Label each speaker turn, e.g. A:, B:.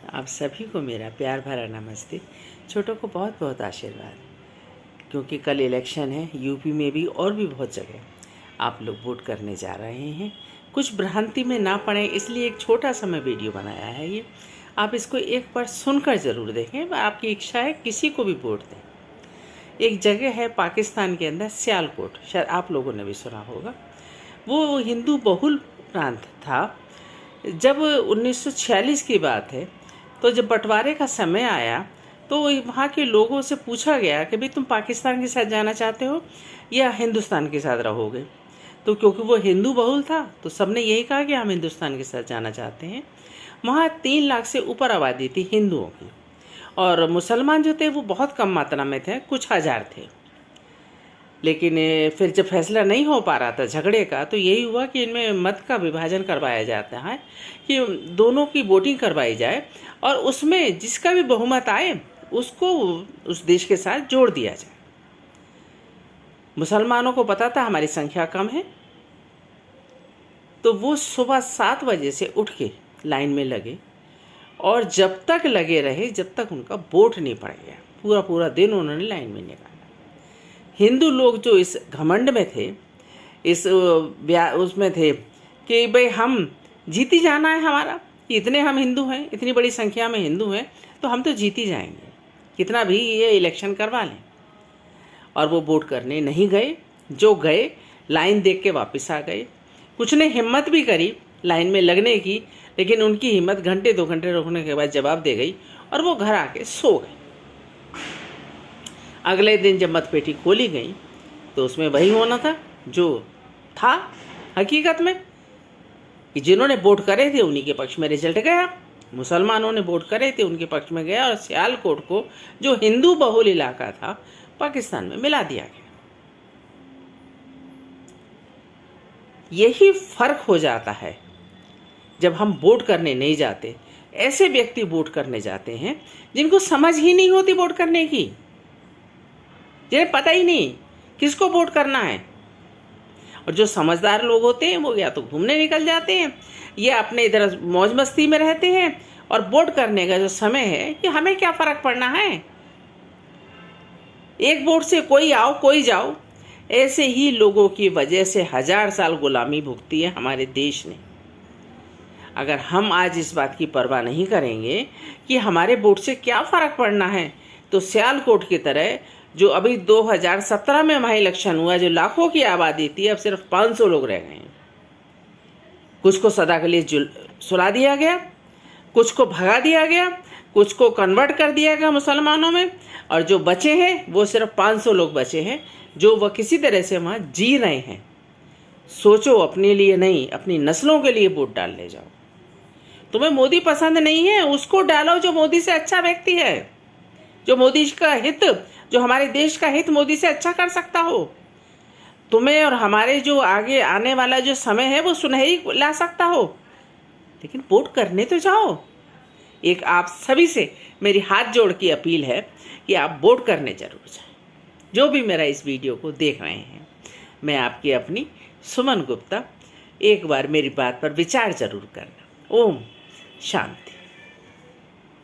A: आप सभी को मेरा प्यार भरा नमस्ते। छोटों को बहुत बहुत आशीर्वाद, क्योंकि कल इलेक्शन है यूपी में भी और भी बहुत जगह आप लोग वोट करने जा रहे हैं। कुछ भ्रांति में ना पड़े इसलिए एक छोटा सा मैं वीडियो बनाया है। ये आप इसको एक बार सुनकर ज़रूर देखें। आपकी इच्छा है किसी को भी वोट दें। एक जगह है पाकिस्तान के अंदर सियालकोट, शायद आप लोगों ने भी सुना होगा। वो हिंदू बहुल प्रांत था। जब 1946 की बात है, तो जब बंटवारे का समय आया तो वहाँ के लोगों से पूछा गया कि भाई तुम पाकिस्तान के साथ जाना चाहते हो या हिंदुस्तान के साथ रहोगे। तो क्योंकि वो हिंदू बहुल था तो सबने यही कहा कि हम हिंदुस्तान के साथ जाना चाहते हैं। वहाँ 3 लाख से ऊपर आबादी थी हिंदुओं की, और मुसलमान जो थे वो बहुत कम मात्रा में थे, कुछ हज़ार थे। लेकिन फिर जब फैसला नहीं हो पा रहा था झगड़े का, तो यही हुआ कि इनमें मत का विभाजन करवाया जाता है कि दोनों की वोटिंग करवाई जाए और उसमें जिसका भी बहुमत आए उसको उस देश के साथ जोड़ दिया जाए। मुसलमानों को पता था हमारी संख्या कम है, तो वो सुबह 7 बजे से उठ के लाइन में लगे और जब तक लगे रहे जब तक उनका वोट नहीं पड़ गया। पूरा पूरा दिन उन्होंने लाइन में निकाला। हिंदू लोग जो इस घमंड में थे, इस उसमें थे कि भाई हम जीती जाना है हमारा, इतने हम हिंदू हैं, इतनी बड़ी संख्या में हिंदू हैं तो हम तो जीती जाएंगे, कितना भी ये इलेक्शन करवा लें। और वो वोट करने नहीं गए। जो गए लाइन देख के वापस आ गए। कुछ ने हिम्मत भी करी लाइन में लगने की, लेकिन उनकी हिम्मत घंटे 2 घंटे रुकने के बाद जवाब दे गई और वो घर आके सो गए। अगले दिन जब मतपेटी खोली गई तो उसमें वही होना था जो था हकीकत में, कि जिन्होंने वोट करे थे उन्हीं के पक्ष में रिजल्ट गया। मुसलमानों ने वोट करे थे उनके पक्ष में गया, और सियालकोट को जो हिंदू बहुल इलाका था पाकिस्तान में मिला दिया गया। यही फर्क हो जाता है जब हम वोट करने नहीं जाते। ऐसे व्यक्ति वोट करने जाते हैं जिनको समझ ही नहीं होती वोट करने की, जिन्हें पता ही नहीं किसको वोट करना है। और जो समझदार लोग होते हैं वो या तो घूमने निकल जाते हैं या अपने इधर मौज मस्ती में रहते हैं, और वोट करने का जो समय है कि हमें क्या फ़र्क पड़ना है, एक वोट से कोई आओ कोई जाओ। ऐसे ही लोगों की वजह से 1000 साल गुलामी भुगती है हमारे देश ने। अगर हम आज इस बात की परवाह नहीं करेंगे कि हमारे वोट से क्या फ़र्क पड़ना है, तो सियालकोट की तरह जो अभी 2017 में वहाँ इलेक्शन हुआ, जो लाखों की आबादी थी, अब सिर्फ 500 लोग रह गए हैं। कुछ को सदा के लिए सुला दिया गया, कुछ को भगा दिया गया, कुछ को कन्वर्ट कर दिया गया मुसलमानों में, और जो बचे हैं वो सिर्फ 500 लोग बचे हैं जो वह किसी तरह से वहाँ जी रहे हैं। सोचो, अपने लिए नहीं अपनी नस्लों के लिए वोट डाल ले जाओ। तुम्हें मोदी पसंद नहीं है, उसको डालो जो मोदी से अच्छा व्यक्ति है, जो मोदी का हित, जो हमारे देश का हित मोदी से अच्छा कर सकता हो। तुम्हें और हमारे जो आगे आने वाला जो समय है वो सुनहरी ला सकता हो, लेकिन वोट करने तो जाओ। एक आप सभी से मेरी हाथ जोड़ की अपील है कि आप वोट करने जरूर जाएं। जो भी मेरा इस वीडियो को देख रहे हैं, मैं आपकी अपनी सुमन गुप्ता, एक बार मेरी बात पर विचार जरूर करना। ओम शांति।